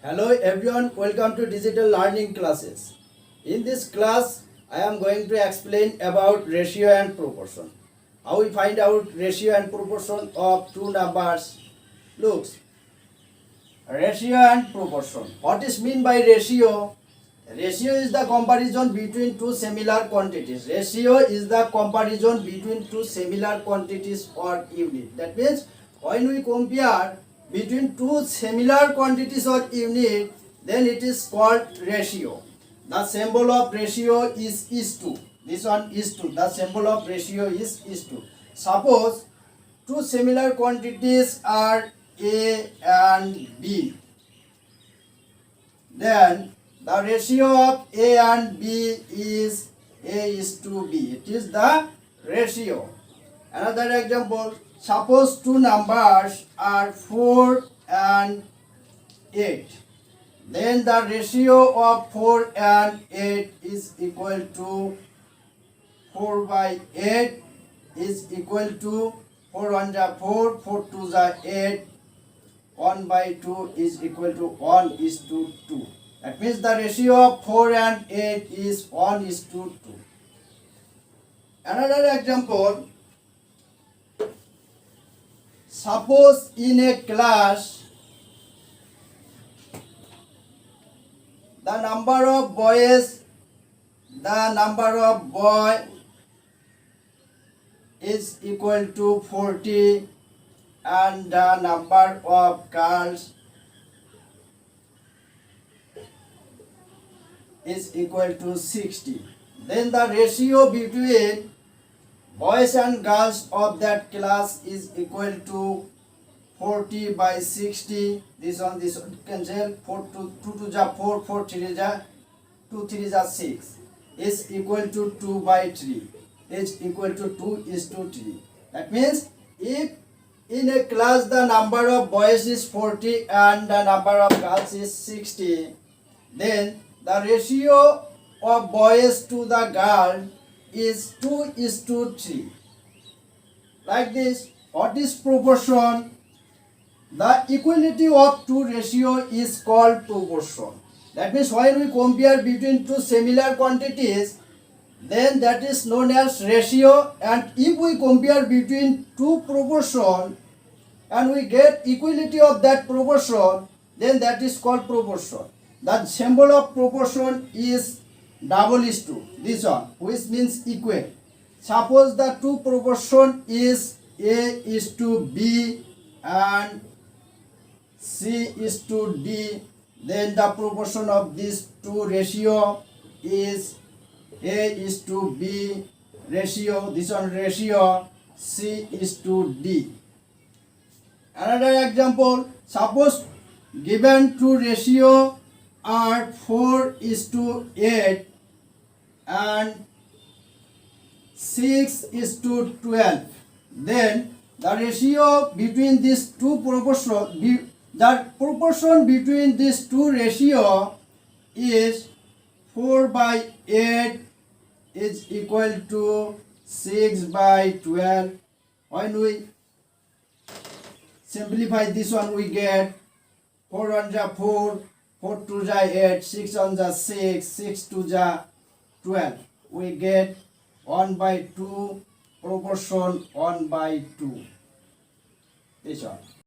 Hello everyone, welcome to digital learning classes. In this class, I am going to explain about ratio and proportion. How we find out ratio and proportion of two numbers. Looks, ratio and proportion. What is mean by ratio? Ratio is the comparison between two similar quantities. Ratio is the comparison between two similar quantities or unit. That means when we compare between two similar quantities or unit, then it is called ratio. The symbol of ratio is to. This one is to. The symbol of ratio is to. Suppose two similar quantities are A and B. Then the ratio of A and B is A is to B. It is the ratio. Another example, suppose two numbers are 4 and 8. Then the ratio of 4 and 8 is equal to 4 by 8 is equal to 4 1 ja 4, 4 2 ja 8, 1 by 2 is equal to 1 is to 2. That means the ratio of 4 and 8 is 1 is to 2. Another example, suppose in a class the number of boys is equal to 40 and the number of girls is equal to 60. Then the ratio between boys and girls of that class is equal to 40 by 60. This one cancel. 4 2 ja 4, 4 3 ja 2 3 ja 6 is equal to 2 by 3 is equal to 2 is to 3. That means if in a class the number of boys is 40 and the number of girls is 60, then the ratio of boys to the girl is 2 is to 3. Like this. What is proportion? The equality of two ratio is called proportion. That means when we compare between two similar quantities, then that is known as ratio. And if we compare between two proportion and we get equality of that proportion, then that is called proportion. The symbol of proportion is double is to. This one, which means equal. Suppose the two proportion is A is to B and C is to D, then the proportion of these two ratio is A is to B ratio, this one ratio, C is to D. Another example, suppose given two ratio are 4 is to 8 and 6 is to 12. Then the ratio between these two proportion, the proportion between these two ratio is 4 by 8 is equal to 6 by 12. When we simplify this one, we get 4 1 ja 4, 4 2 ja 8, 6 1 ja 6, 6 2 ja 12. We get 1 by 2, proportion 1 by 2. This one.